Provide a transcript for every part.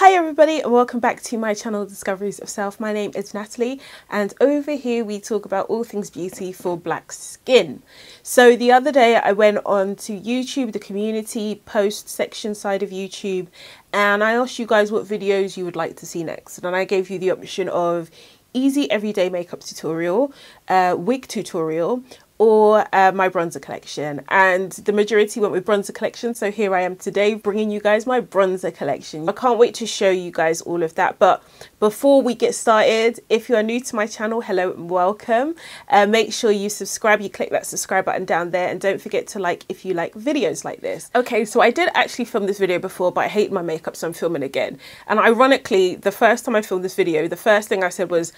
Hi everybody and welcome back to my channel Discoveries of Self. My name is Natalie and over here we talk about all things beauty for black skin. So the other day I went on to YouTube, the community post section side of YouTube, and I asked you guys what videos you would like to see next, and I gave you the option of easy everyday makeup tutorial, wig tutorial, or my bronzer collection, and the majority went with bronzer collection, so here I am today bringing you guys my bronzer collection. I can't wait to show you guys all of that, but before we get started, if you are new to my channel, hello and welcome. Make sure you subscribe, you click that subscribe button down there, and don't forget to like if you like videos like this. Okay, so I did actually film this video before, but I hate my makeup, so I'm filming again. And ironically, the first time I filmed this video, the first thing I said was,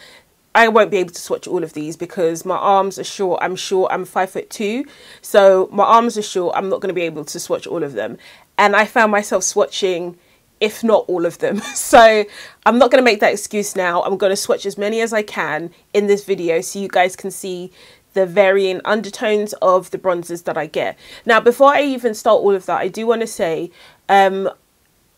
I won't be able to swatch all of these because my arms are short. I'm 5'2", so my arms are short. I'm not going to be able to swatch all of them. And I found myself swatching, if not all of them. So I'm not going to make that excuse now. I'm going to swatch as many as I can in this video so you guys can see the varying undertones of the bronzers that I get. Now, before I even start all of that, I do want to say,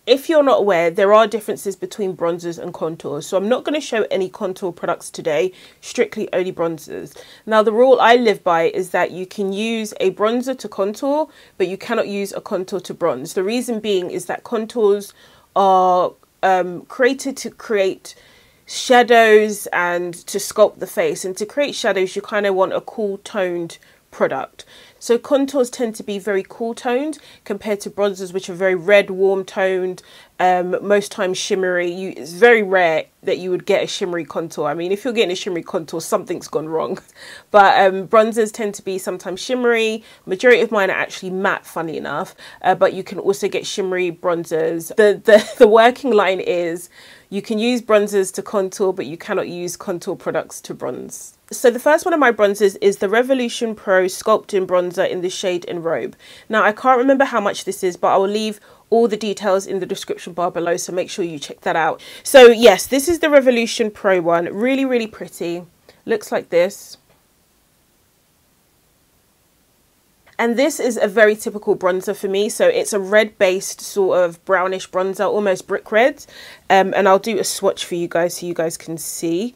if you're not aware, there are differences between bronzers and contours. So I'm not going to show any contour products today, strictly only bronzers. Now, the rule I live by is that you can use a bronzer to contour, but you cannot use a contour to bronze. The reason being is that contours are created to create shadows and to sculpt the face. And to create shadows, you kind of want a cool toned product. So contours tend to be very cool toned compared to bronzers, which are very red, warm toned, most times shimmery. It's very rare that you would get a shimmery contour. I mean, if you're getting a shimmery contour, something's gone wrong. But bronzers tend to be sometimes shimmery. Majority of mine are actually matte, funny enough, but you can also get shimmery bronzers. The working line is you can use bronzers to contour, but you cannot use contour products to bronze. So the first one of my bronzers is the Revolution Pro Sculpting Bronzer in the shade Enrobe. Now, I can't remember how much this is, but I will leave all the details in the description bar below, so make sure you check that out. So yes, this is the Revolution Pro one. Really, really pretty. Looks like this. And this is a very typical bronzer for me. So it's a red-based sort of brownish bronzer, almost brick red. And I'll do a swatch for you guys so you guys can see.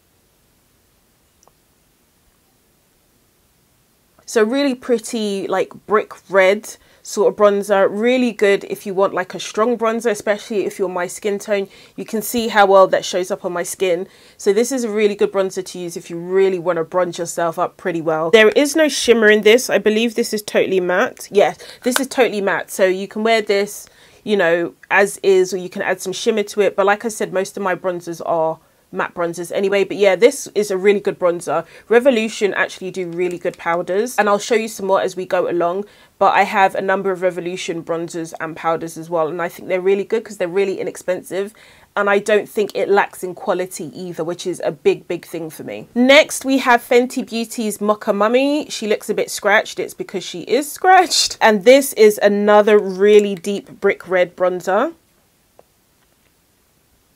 So really pretty, like brick red sort of bronzer. Really good if you want like a strong bronzer, especially if you're my skin tone. You can see how well that shows up on my skin. So this is a really good bronzer to use if you really want to bronze yourself up pretty well. There is no shimmer in this. I believe this is totally matte. Yes, this is totally matte. So you can wear this, you know, as is, or you can add some shimmer to it. But like I said, most of my bronzers are matte bronzers anyway. But yeah, this is a really good bronzer. Revolution actually do really good powders, and I'll show you some more as we go along. But I have a number of Revolution bronzers and powders as well, and I think they're really good because they're really inexpensive, and I don't think it lacks in quality either, which is a big thing for me. Next, we have Fenty Beauty's Mocha Mami. She looks a bit scratched. It's because she is scratched. And this is another really deep brick red bronzer.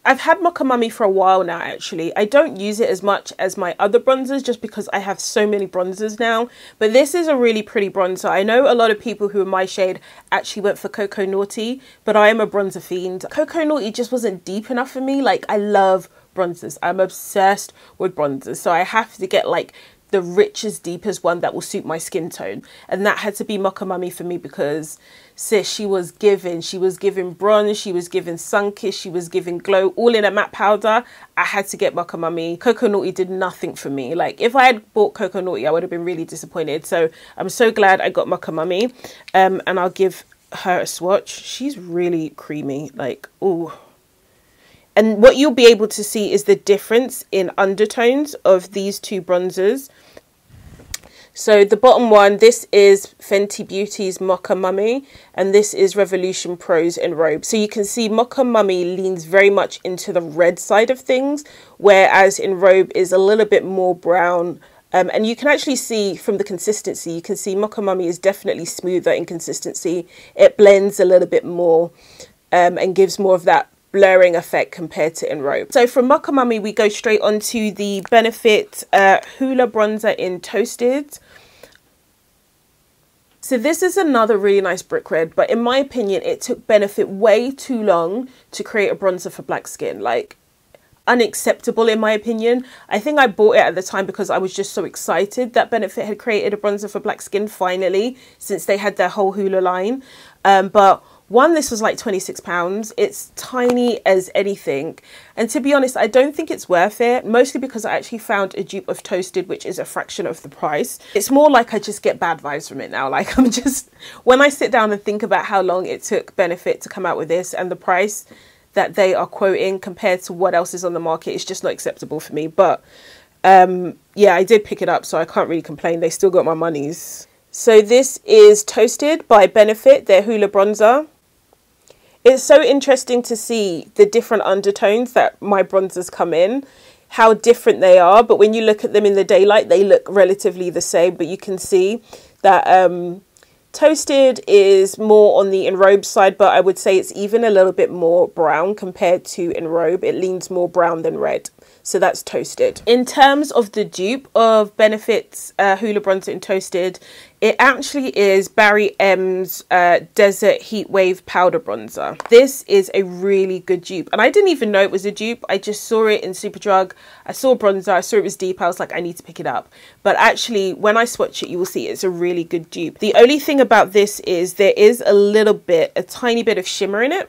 I've had Mocha Mami for a while now, actually. I don't use it as much as my other bronzers just because I have so many bronzers now. But this is a really pretty bronzer. I know a lot of people who are my shade actually went for Cocoa Naughty, but I am a bronzer fiend. Cocoa Naughty just wasn't deep enough for me. Like, I love bronzers. I'm obsessed with bronzers. So I have to get like the richest, deepest one that will suit my skin tone. And that had to be Mocha Mami for me because, sis, she was giving bronze, she was giving Sunkissed, she was giving glow, all in a matte powder. I had to get Mocha Mami. Cocoa Naughty did nothing for me. Like, if I had bought Cocoa Naughty, I would have been really disappointed. So I'm so glad I got Mocha Mami. And I'll give her a swatch. She's really creamy, like, ooh. And what you'll be able to see is the difference in undertones of these two bronzers. So the bottom one, this is Fenty Beauty's Mocha Mami, and this is Revolution Pro's Enrobe. So you can see Mocha Mami leans very much into the red side of things, whereas Enrobe is a little bit more brown. And you can actually see from the consistency, you can see Mocha Mami is definitely smoother in consistency. It blends a little bit more and gives more of that blurring effect compared to Enrobe. So from Mocha Mami, we go straight onto the Benefit Hoola bronzer in Toasted. So this is another really nice brick red, but in my opinion, it took Benefit way too long to create a bronzer for black skin. Like, unacceptable in my opinion. I think I bought it at the time because I was just so excited that Benefit had created a bronzer for black skin finally, since they had their whole Hoola line. But one, this was like £26. It's tiny as anything. And to be honest, I don't think it's worth it, mostly because I actually found a dupe of Toasted, which is a fraction of the price. It's more like I just get bad vibes from it now. Like, I'm just, when I sit down and think about how long it took Benefit to come out with this and the price that they are quoting compared to what else is on the market, it's just not acceptable for me. But yeah, I did pick it up, so I can't really complain. They still got my monies. So this is Toasted by Benefit, their Hoola bronzer. It's so interesting to see the different undertones that my bronzers come in, how different they are. But when you look at them in the daylight, they look relatively the same. But you can see that Toasted is more on the Enrobe side, but I would say it's even a little bit more brown compared to Enrobe. It leans more brown than red. So that's Toasted. In terms of the dupe of Benefit's Hoola bronzer in Toasted, it actually is Barry M's Desert Heatwave Powder Bronzer. This is a really good dupe. And I didn't even know it was a dupe. I just saw it in Superdrug. I saw bronzer. I saw it was deep. I was like, I need to pick it up. But actually, when I swatch it, you will see it's a really good dupe. The only thing about this is there is a tiny bit of shimmer in it.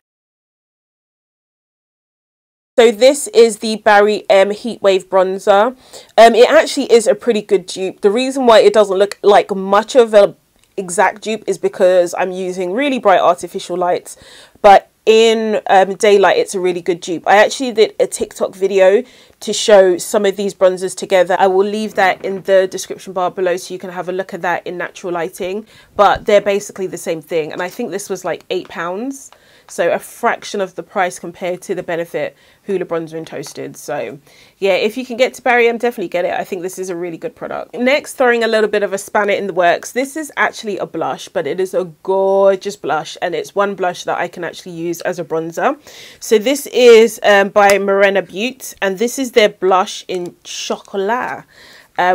So this is the Barry M Heatwave Bronzer. It actually is a pretty good dupe. The reason why it doesn't look like much of an exact dupe is because I'm using really bright artificial lights. But in daylight, it's a really good dupe. I actually did a TikTok video to show some of these bronzers together. I will leave that in the description bar below so you can have a look at that in natural lighting. But they're basically the same thing. And I think this was like £8. So a fraction of the price compared to the Benefit Hoola bronzer in Toasted. So yeah, if you can get to Barry M, definitely get it. I think this is a really good product. Next, throwing a little bit of a spanner in the works. This is actually a blush, but it is a gorgeous blush. And it's one blush that I can actually use as a bronzer. So this is by Maréna Beauté. And this is their blush in Chocolat,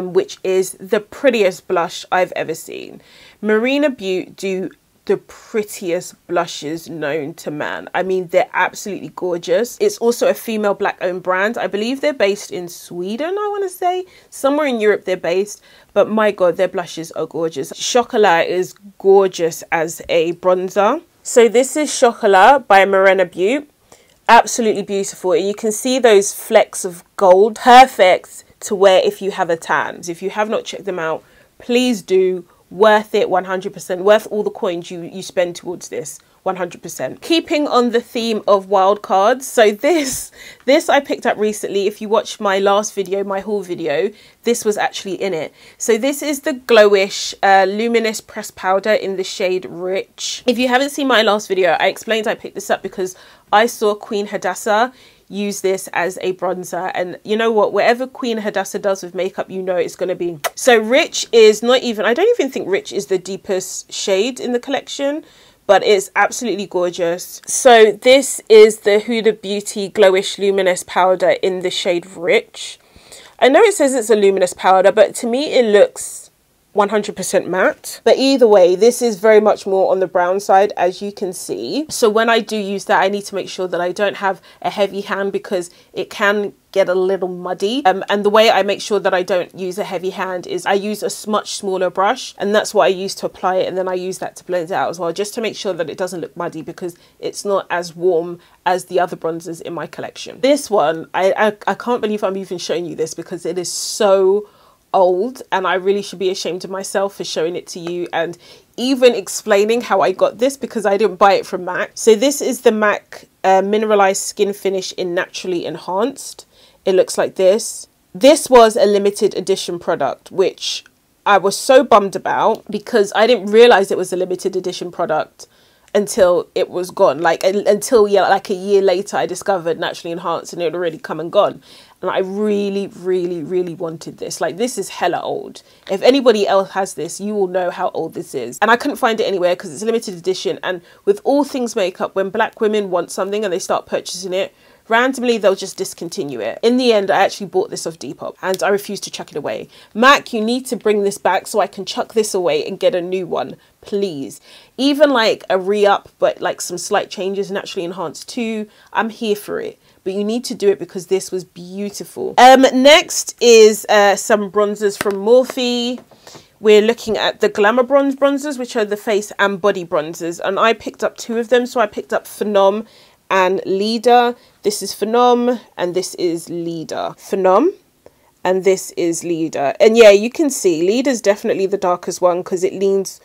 which is the prettiest blush I've ever seen. Maréna Beauté do the prettiest blushes known to man. I mean, they're absolutely gorgeous. It's also a female black owned brand. I believe they're based in Sweden, I want to say. Somewhere in Europe they're based, but my god, their blushes are gorgeous. Chocolat is gorgeous as a bronzer. So this is Chocolat by Maréna Beauté. Absolutely beautiful. And you can see those flecks of gold. Perfect to wear if you have a tan. If you have not checked them out, please do. Worth it, 100%. Worth all the coins you spend towards this, 100%. Keeping on the theme of wild cards, so this I picked up recently. If you watched my last video, my haul video, this was actually in it. So this is the Glowish Luminous pressed powder in the shade Rich. If you haven't seen my last video, I explained I picked this up because I saw Queen Hadassah use this as a bronzer, and you know what, whatever Queen Hadassah does with makeup, you know it's going to be. So Rich is not even, I don't even think Rich is the deepest shade in the collection, but it's absolutely gorgeous. So this is the Huda Beauty Glowish Luminous powder in the shade Rich. I know it says it's a luminous powder, but to me it looks 100% matte. But either way, this is very much more on the brown side, as you can see. So when I do use that, I need to make sure that I don't have a heavy hand because it can get a little muddy. And the way I make sure that I don't use a heavy hand is I use a much smaller brush, and that's what I use to apply it, and then I use that to blend it out as well, just to make sure that it doesn't look muddy because it's not as warm as the other bronzers in my collection. This one, I can't believe I'm even showing you this because it is so old, and I really should be ashamed of myself for showing it to you and even explaining how I got this because I didn't buy it from MAC. So this is the MAC Mineralized Skin Finish in Naturally Enhanced. It looks like this. This was a limited edition product, which I was so bummed about because I didn't realize it was a limited edition product until it was gone. Like until, yeah, like a year later I discovered Naturally Enhanced and it had already come and gone. And I really, really, really wanted this. Like, this is hella old. If anybody else has this, you will know how old this is. And I couldn't find it anywhere because it's a limited edition. And with all things makeup, when black women want something and they start purchasing it, Randomly, they'll just discontinue it. In the end, I actually bought this off Depop and I refused to chuck it away. MAC, you need to bring this back so I can chuck this away and get a new one, please. Even like a re-up, but like some slight changes, naturally enhanced too. I'm here for it. But you need to do it because this was beautiful. Next is some bronzers from Morphe. We're looking at the Glamabronze bronzers, which are the face and body bronzers. And I picked up 2 of them. So I picked up Phenom and Leader. This is Phenom and this is Leader. Phenom and this is Leader. And yeah, you can see Leader's definitely the darkest one because it leans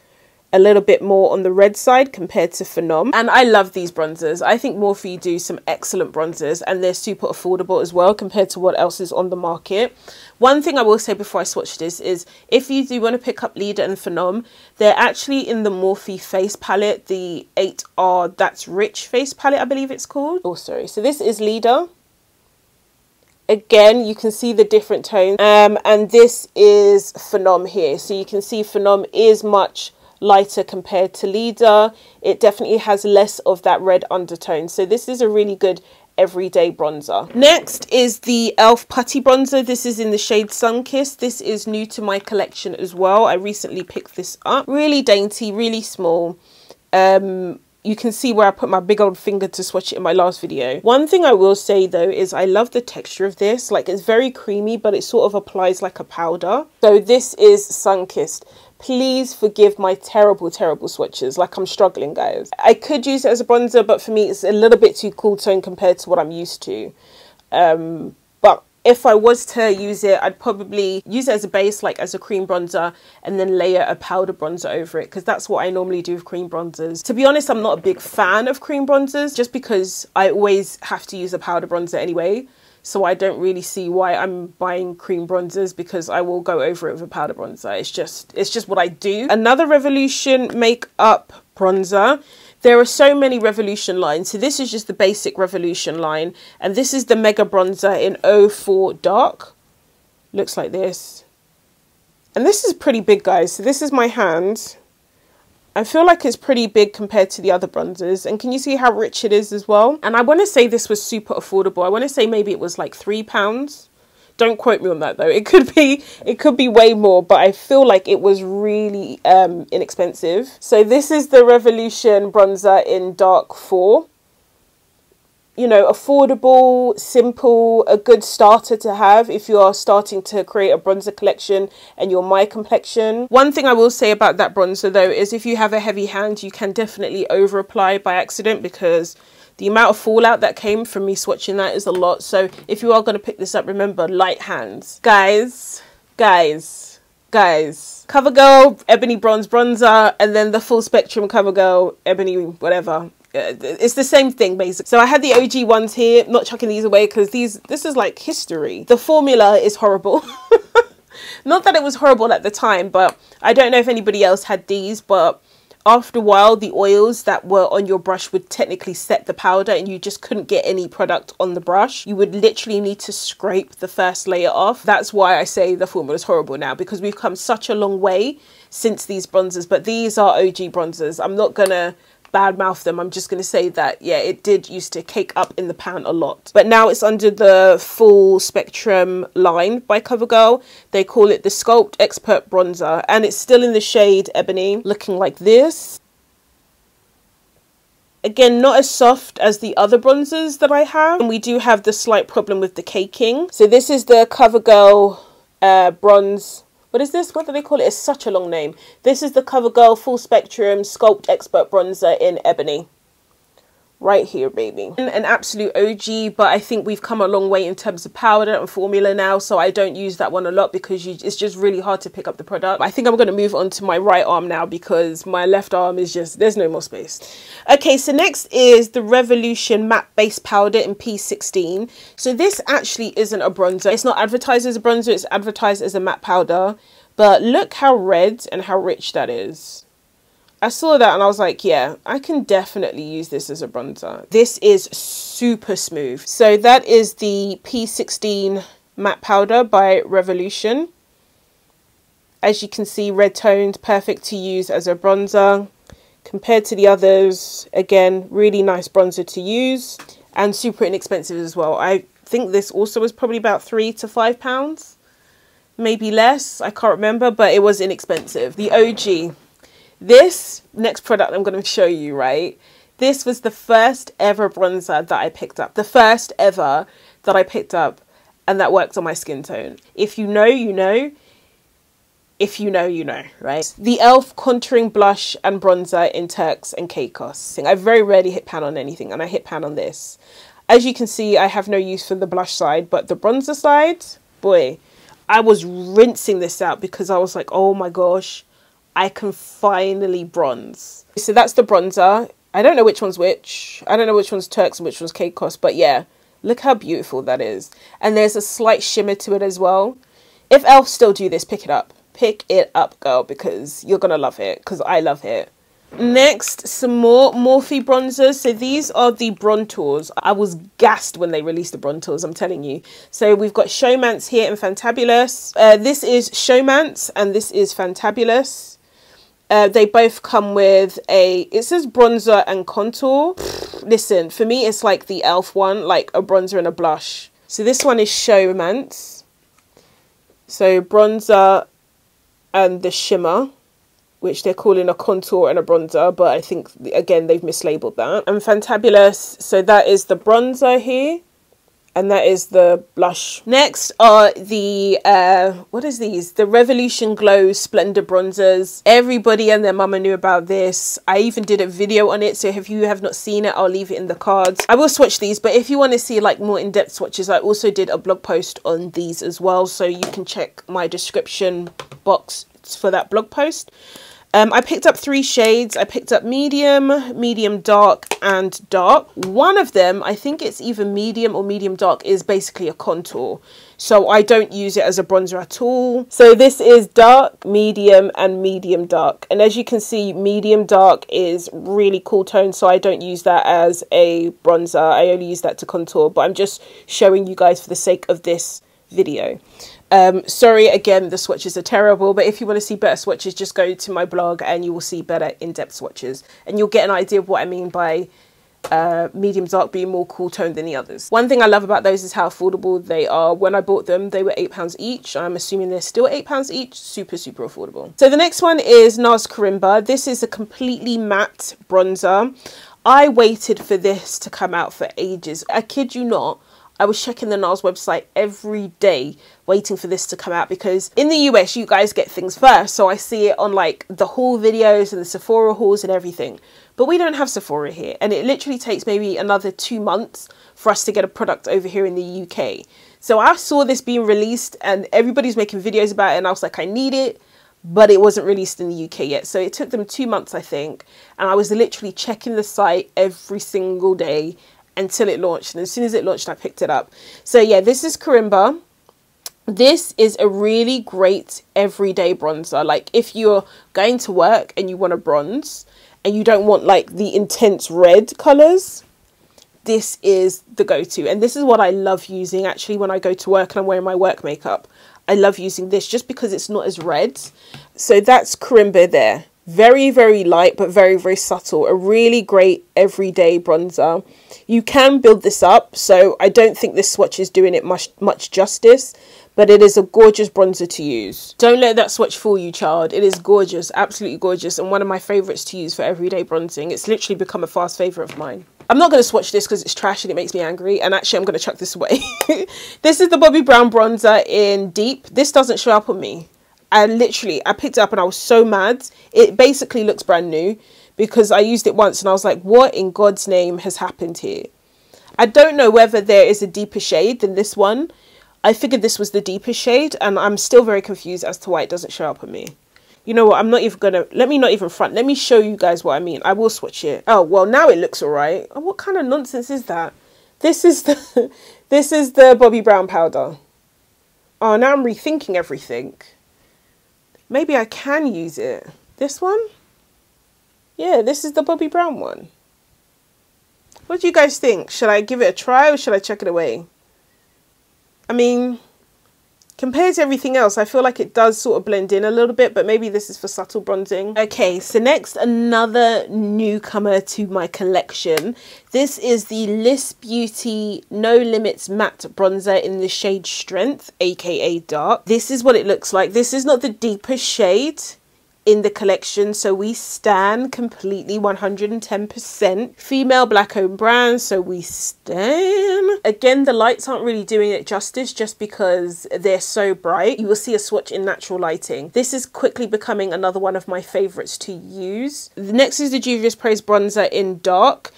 a little bit more on the red side compared to Phenom. And I love these bronzers. I think Morphe do some excellent bronzers and they're super affordable as well compared to what else is on the market. One thing I will say before I swatch this is if you do want to pick up Leader and Phenom, they're actually in the Morphe face palette, the 8R That's Rich face palette, I believe it's called. Oh, sorry. So this is Leader. Again, you can see the different tones. And this is Phenom here. So you can see Phenom is much lighter compared to Leader. It definitely has less of that red undertone. So this is a really good everyday bronzer. Next is the e.l.f. Putty Bronzer. This is in the shade Sunkissed. This is new to my collection as well. I recently picked this up. Really dainty, really small. You can see where I put my big old finger to swatch it in my last video. One thing I will say though is I love the texture of this. Like it's very creamy, but it sort of applies like a powder. So this is Sunkissed. Please forgive my terrible swatches. Like I'm struggling, guys. I could use it as a bronzer, but for me it's a little bit too cool tone compared to what I'm used to. But if I was to use it, I'd probably use it as a base, like as a cream bronzer, and then layer a powder bronzer over it, because that's what I normally do with cream bronzers. To be honest, I'm not a big fan of cream bronzers, just because I always have to use a powder bronzer anyway. So I don't really see why I'm buying cream bronzers, because I will go over it with a powder bronzer. It's just what I do. Another Revolution makeup bronzer. There are so many Revolution lines. So this is just the basic Revolution line. And this is the Mega Bronzer in 04 Dark. Looks like this. And this is pretty big, guys. So this is my hand. I feel like it's pretty big compared to the other bronzers. And can you see how rich it is as well? And I want to say this was super affordable. I want to say maybe it was like £3. Don't quote me on that though. It could be way more, but I feel like it was really inexpensive. So this is the Revolution bronzer in Dark 4. You know, affordable, simple, a good starter to have if you are starting to create a bronzer collection and you're my complexion. One thing I will say about that bronzer though is if you have a heavy hand, you can definitely over apply by accident, because the amount of fallout that came from me swatching that is a lot. So if you are going to pick this up, remember, light hands. Guys. CoverGirl Ebony Bronze Bronzer, and then the full spectrum CoverGirl Ebony whatever. It's the same thing basically. So I had the OG ones here, not chucking these away because this is like history. The formula is horrible. Not that it was horrible at the time, but I don't know if anybody else had these, but after a while the oils that were on your brush would technically set the powder and you just couldn't get any product on the brush. You would literally need to scrape the first layer off. That's why I say the formula is horrible now, because we've come such a long way since these bronzers. But these are OG bronzers. I'm not gonna badmouth them. I'm just going to say that, yeah, it did used to cake up in the pan a lot. But now it's under the full spectrum line by CoverGirl. They call it the Sculpt Expert Bronzer, and it's still in the shade Ebony, looking like this. Again, not as soft as the other bronzers that I have. And we do have the slight problem with the caking. So this is the CoverGirl bronze. What is this? What do they call it? It's such a long name. This is the CoverGirl Full Spectrum Sculpt Expert Bronzer in Ebony. Right here, baby. An absolute OG, but I think we've come a long way in terms of powder and formula now, so I don't use that one a lot because it's just really hard to pick up the product. I think I'm going to move on to my right arm now because my left arm is just, there's no more space. Okay, so next is the Revolution Matte Base Powder in P16. So this actually isn't a bronzer. It's not advertised as a bronzer, it's advertised as a matte powder. But look how red and how rich that is. I saw that and I was like, yeah, I can definitely use this as a bronzer. This is super smooth. So that is the P16 matte powder by Revolution. As you can see, red toned, perfect to use as a bronzer. Compared to the others, again, really nice bronzer to use. and super inexpensive as well. I think this also was probably about £3 to £5, maybe less. I can't remember, but it was inexpensive. The OG. This next product I'm going to show you, right? This was the first ever bronzer that I picked up. The first ever that I picked up and that worked on my skin tone. If you know, you know. If you know, you know, right? The e.l.f. contouring blush and bronzer in Turks and KayO. I very rarely hit pan on anything, and I hit pan on this. As you can see, I have no use for the blush side, but the bronzer side, boy, I was rinsing this out because I was like, oh my gosh, I can finally bronze. So that's the bronzer. I don't know which one's which. I don't know which one's Turks and which one's KayO, but yeah, look how beautiful that is. And there's a slight shimmer to it as well. If e.l.f. still do this, pick it up. Pick it up, girl, because you're gonna love it, because I love it. Next, some more Morphe bronzers. So these are the Brontours. I was gassed when they released the Brontours, I'm telling you. So we've got Showmance here in Fantabulous. This is Showmance and this is Fantabulous. They both come with it says bronzer and contour. Listen, for me it's like the e.l.f. one, like a bronzer and a blush. So this one is Showmance. So bronzer and the shimmer, which they're calling a contour and a bronzer, but I think, again, they've mislabeled that. And Fantabulous, so that is the bronzer here, and that is the blush. Next are the, what is these? The Revolution Glow Splendor Bronzers. Everybody and their mama knew about this. I even did a video on it, so if you have not seen it, I'll leave it in the cards. I will swatch these, but if you want to see like more in-depth swatches, I also did a blog post on these as well, so you can check my description box for that blog post. I picked up 3 shades. I picked up medium, medium dark, and dark. One of them, I think it's either medium or medium dark, is basically a contour. So I don't use it as a bronzer at all. So this is dark, medium, and medium dark. And as you can see, medium dark is really cool tone. So I don't use that as a bronzer. I only use that to contour. But I'm just showing you guys for the sake of this video. Sorry, again, the swatches are terrible, but if you want to see better swatches, just go to my blog and you will see better in-depth swatches, and you'll get an idea of what I mean by medium dark being more cool toned than the others. One thing I love about those is how affordable they are. When I bought them, they were £8 each. I'm assuming they're still £8 each. Super, super affordable. So the next one is Nars Karimba. This is a completely matte bronzer. I waited for this to come out for ages. I kid you not. I was checking the Nars website every day waiting for this to come out, because in the US you guys get things first, so I see it on like the haul videos and the Sephora hauls and everything, but we don't have Sephora here, and it literally takes maybe another 2 months for us to get a product over here in the UK. So I saw this being released and everybody's making videos about it, and I was like, I need it, but it wasn't released in the UK yet. So it took them 2 months, I think, and I was literally checking the site every single day until it launched, and as soon as it launched I picked it up. So yeah, this is Karimba. This is a really great everyday bronzer. Like if you're going to work and you want to bronze and you don't want like the intense red colors, this is the go-to. And this is what I love using actually when I go to work and I'm wearing my work makeup. I love using this just because it's not as red. So that's Karimba there. Very, very light, but very, very subtle. A really great everyday bronzer. You can build this up, so I don't think this swatch is doing it much justice, but it is a gorgeous bronzer to use. Don't let that swatch fool you, child. It is gorgeous, absolutely gorgeous, and one of my favourites to use for everyday bronzing. It's literally become a fast favourite of mine. I'm not going to swatch this because it's trash and it makes me angry, and actually I'm going to chuck this away. This is the Bobbi Brown bronzer in Deep. This doesn't show up on me. I picked it up and I was so mad. It basically looks brand new because I used it once and I was like, what in God's name has happened here? I don't know whether there is a deeper shade than this one. I figured this was the deeper shade and I'm still very confused as to why it doesn't show up on me. You know what? I'm not even gonna, let me not even front. Let me show you guys what I mean. I will swatch it. Oh, well, now it looks all right. Oh, what kind of nonsense is that? This is the, this is the Bobbi Brown powder. Oh, now I'm rethinking everything. Maybe I can use it. This one? Yeah, this is the Bobbi Brown one. What do you guys think? Should I give it a try or should I chuck it away? I mean, Compared to everything else, I feel like it does sort of blend in a little bit, but maybe this is for subtle bronzing. Okay, so next, another newcomer to my collection. This is the Liss Beauty No Limits Matte Bronzer in the shade Strength, aka Dark. This is what it looks like. This is not the deepest shade in the collection, so we stan completely 110%. Female black owned brand, so we stan. Again, the lights aren't really doing it justice just because they're so bright. You will see a swatch in natural lighting. This is quickly becoming another one of my favorites to use. The next is the Juvia's Praise bronzer in Dark.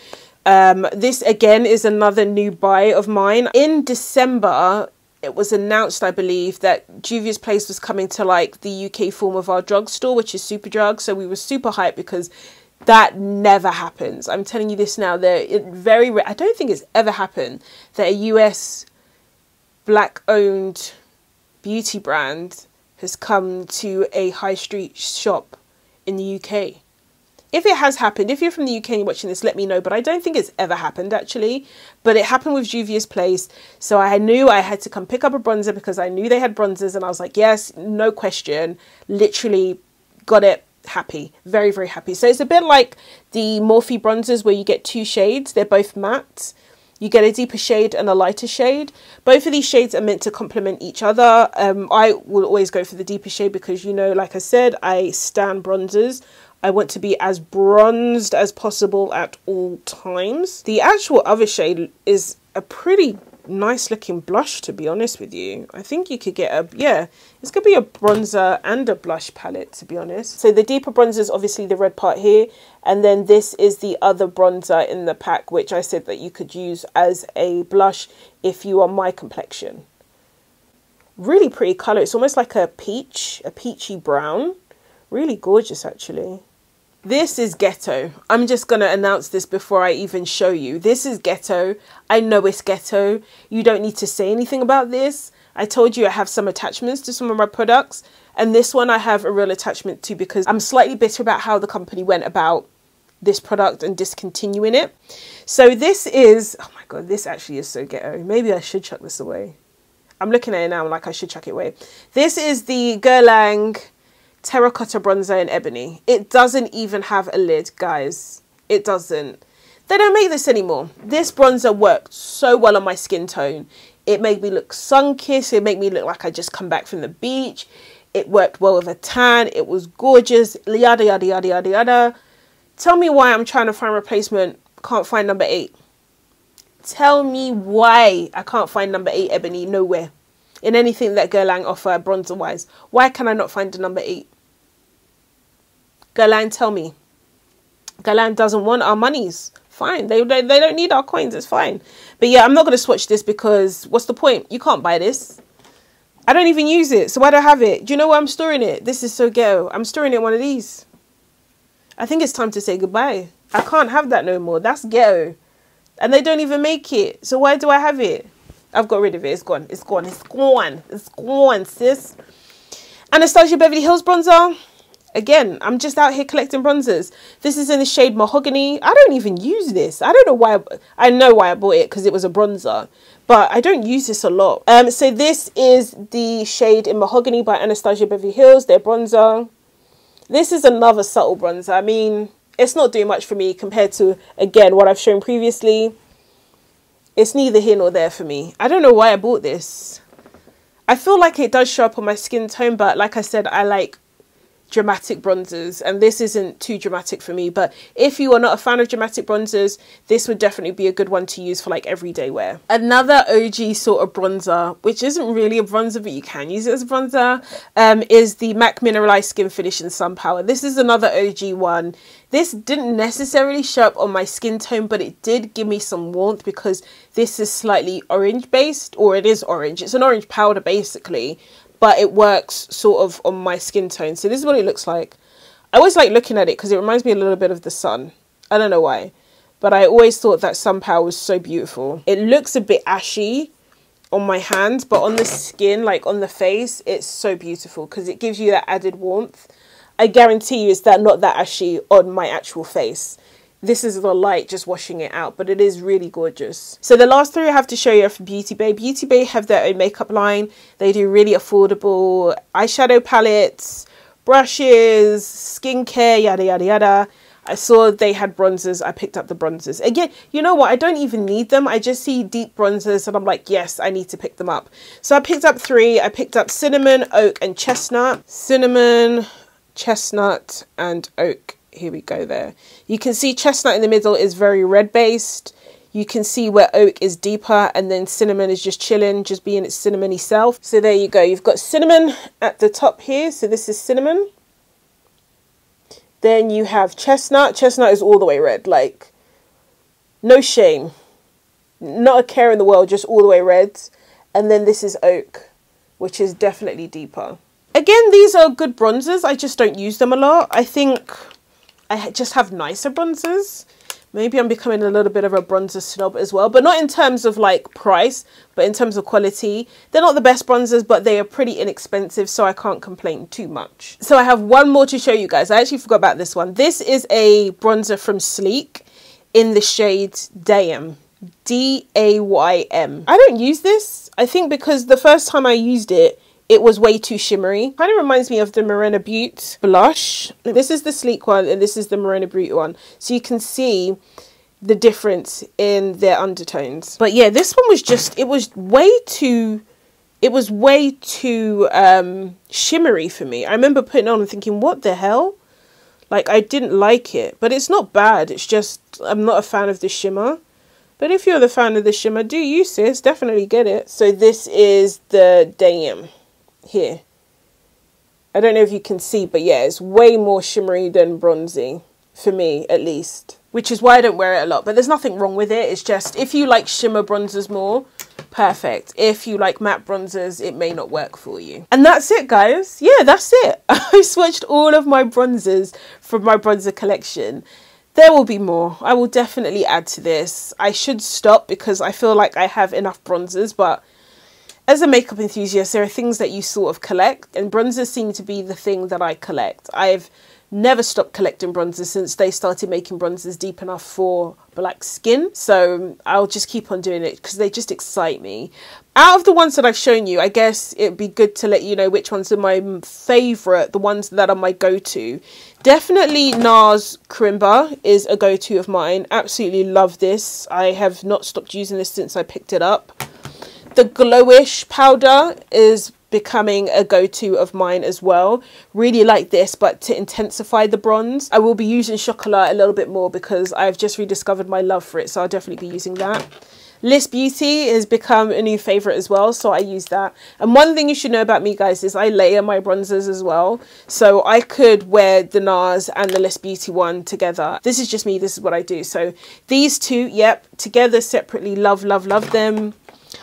This again is another new buy of mine. In December, it was announced, I believe, that Juvia's Place was coming to like the UK form of our drugstore, which is Superdrug. So we were super hyped because that never happens. I'm telling you this now. I don't think it's ever happened that a US black-owned beauty brand has come to a high street shop in the UK. If it has happened, if you're from the UK and you're watching this, let me know. But I don't think it's ever happened, actually. But it happened with Juvia's Place. So I knew I had to come pick up a bronzer because I knew they had bronzers. And I was like, yes, no question. Literally got it. Happy. Very, very happy. So it's a bit like the Morphe bronzers where you get two shades. They're both matte. You get a deeper shade and a lighter shade. Both of these shades are meant to complement each other. I will always go for the deeper shade because, you know, like I said, I stan bronzers. I want to be as bronzed as possible at all times. The actual other shade is a pretty nice looking blush, to be honest with you. I think you could get it's gonna be a bronzer and a blush palette, to be honest. So the deeper bronzer is obviously the red part here, and then this is the other bronzer in the pack, which I said that you could use as a blush if you are my complexion. Really pretty color. It's almost like a peachy brown. Really gorgeous, actually. This is ghetto. I'm just going to announce this before I even show you. This is ghetto. I know it's ghetto. You don't need to say anything about this. I told you I have some attachments to some of my products. And this one I have a real attachment to because I'm slightly bitter about how the company went about this product and discontinuing it. So this is, oh my God, this actually is so ghetto. Maybe I should chuck this away. I'm looking at it now, I'm like, I should chuck it away. This is the Guerlain Terracotta Bronzer in Ebony. It doesn't even have a lid, guys. It doesn't. They don't make this anymore. This bronzer worked so well on my skin tone. It made me look sun-kissed. It made me look like I just come back from the beach. It worked well with a tan. It was gorgeous. Yada, yada, yada, yada, yada. Tell me why I'm trying to find replacement. Can't find number 8. Tell me why I can't find number 8 Ebony nowhere. In anything that Guerlain offer bronzer-wise. Why can I not find the number 8? Guerlain, tell me. Guerlain doesn't want our monies. Fine. They don't need our coins. It's fine. But yeah, I'm not going to swatch this because what's the point? You can't buy this. I don't even use it. So why do I have it? Do you know where I'm storing it? This is so ghetto. I'm storing it in one of these. I think it's time to say goodbye. I can't have that no more. That's ghetto. And they don't even make it. So why do I have it? I've got rid of it. It's gone. It's gone. It's gone. It's gone, sis. Anastasia Beverly Hills bronzer. Again, I'm just out here collecting bronzers. This is in the shade Mahogany. I don't even use this. I don't know why. I know why I bought it because it was a bronzer. But I don't use this a lot. So this is the shade in Mahogany by Anastasia Beverly Hills. Their bronzer. This is another subtle bronzer. I mean, it's not doing much for me compared to, again, what I've shown previously. It's neither here nor there for me. I don't know why I bought this. I feel like it does show up on my skin tone, but like I said, I like dramatic bronzers, and this isn't too dramatic for me. But if you are not a fan of dramatic bronzers, this would definitely be a good one to use for like everyday wear. Another OG sort of bronzer, which isn't really a bronzer but you can use it as a bronzer, is the MAC Mineralize Skin Finish in Sun Power. This is another OG one. This didn't necessarily show up on my skin tone, but it did give me some warmth because this is slightly orange based, or it is orange. It's an orange powder basically, but it works sort of on my skin tone. So this is what it looks like. I always like looking at it because it reminds me a little bit of the sun. I don't know why, but I always thought that Sun Power was so beautiful. It looks a bit ashy on my hand, but on the skin, like on the face, it's so beautiful because it gives you that added warmth. I guarantee you it's not that ashy on my actual face. this is the light just washing it out, but it is really gorgeous. So the last three I have to show you are from Beauty Bay. Beauty Bay have their own makeup line. They do really affordable eyeshadow palettes, brushes, skincare, yada yada yada. I saw they had bronzers. I picked up the bronzers. Again, you know what? I don't even need them. I just see deep bronzers and I'm like, yes, I need to pick them up. So I picked up three. I picked up cinnamon, oak, and chestnut. Cinnamon, chestnut, and oak. Here we go there. You can see chestnut in the middle is very red based. You can see where oak is deeper, and then cinnamon is just chilling, just being its cinnamony self. So there you go. You've got cinnamon at the top here. So this is cinnamon. Then you have chestnut. Chestnut is all the way red. Like, no shame. Not a care in the world, just all the way red. And then this is oak, which is definitely deeper. Again, these are good bronzers. I just don't use them a lot. I think I just have nicer bronzers. Maybe I'm becoming a little bit of a bronzer snob as well, but not in terms of like price, but in terms of quality. They're not the best bronzers, but they are pretty inexpensive, so I can't complain too much. So I have one more to show you guys. I actually forgot about this one. This is a bronzer from Sleek in the shade Daym. D-A-Y-M. I don't use this. I think because the first time I used it, it was way too shimmery. Kind of reminds me of the Maréna Beauté blush. This is the Sleek one and this is the Maréna Beauté one. So you can see the difference in their undertones. But yeah, this one was just, it was way too shimmery for me. I remember putting it on and thinking, what the hell? Like, I didn't like it. But it's not bad. It's just, I'm not a fan of the shimmer. But if you're the fan of the shimmer, do you, sis? Definitely get it. So this is the Daym. Here, I don't know if you can see, but yeah, it's way more shimmery than bronzy for me, at least, which is why I don't wear it a lot. But there's nothing wrong with it. It's just, if you like shimmer bronzers more, perfect. If you like matte bronzers, it may not work for you. And that's it, guys. Yeah, that's it. I swatched all of my bronzers from my bronzer collection. There will be more. I will definitely add to this. I should stop because I feel like I have enough bronzers, but as a makeup enthusiast, there are things that you sort of collect, and bronzers seem to be the thing that I collect. I've never stopped collecting bronzers since they started making bronzers deep enough for black skin. So I'll just keep on doing it because they just excite me. Out of the ones that I've shown you, I guess it'd be good to let you know which ones are my favourite, the ones that are my go-to. Definitely Nars Karimba is a go-to of mine. Absolutely love this. I have not stopped using this since I picked it up. The Glowish powder is becoming a go-to of mine as well. Really like this, but to intensify the bronze. I will be using Chocolat a little bit more because I've just rediscovered my love for it, so I'll definitely be using that. List Beauty has become a new favourite as well, so I use that. And one thing you should know about me, guys, is I layer my bronzers as well. So I could wear the Nars and the List Beauty one together. This is just me, this is what I do. So these two, yep, together separately, love, love, love them.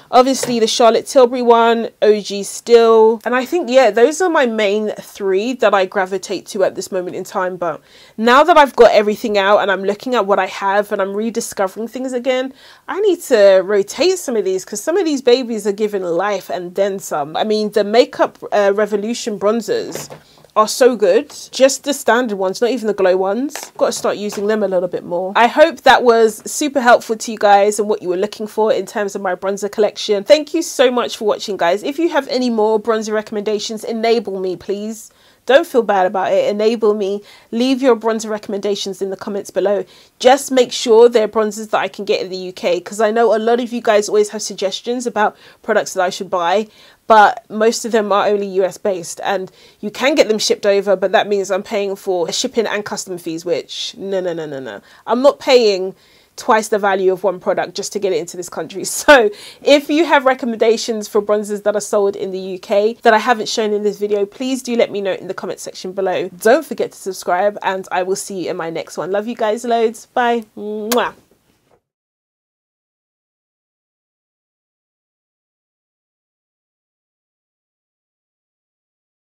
Obviously the Charlotte Tilbury one, OG still. And I think, yeah, those are my main three that I gravitate to at this moment in time. But now that I've got everything out and I'm looking at what I have and I'm rediscovering things again, I need to rotate some of these because some of these babies are given life and then some. I mean, the Makeup Revolution bronzers are so good. Just the standard ones, not even the glow ones. Got to start using them a little bit more. I hope that was super helpful to you guys and what you were looking for in terms of my bronzer collection. Thank you so much for watching, guys. If you have any more bronzer recommendations, enable me, please. Don't feel bad about it. Enable me. Leave your bronzer recommendations in the comments below. Just make sure they're bronzers that I can get in the UK, because I know a lot of you guys always have suggestions about products that I should buy, but most of them are only US based and you can get them shipped over, but that means I'm paying for shipping and custom fees, which no. I'm not paying twice the value of one product just to get it into this country. So if you have recommendations for bronzers that are sold in the UK that I haven't shown in this video, please do let me know in the comment section below. Don't forget to subscribe and I will see you in my next one. Love you guys loads. Bye. Mwah.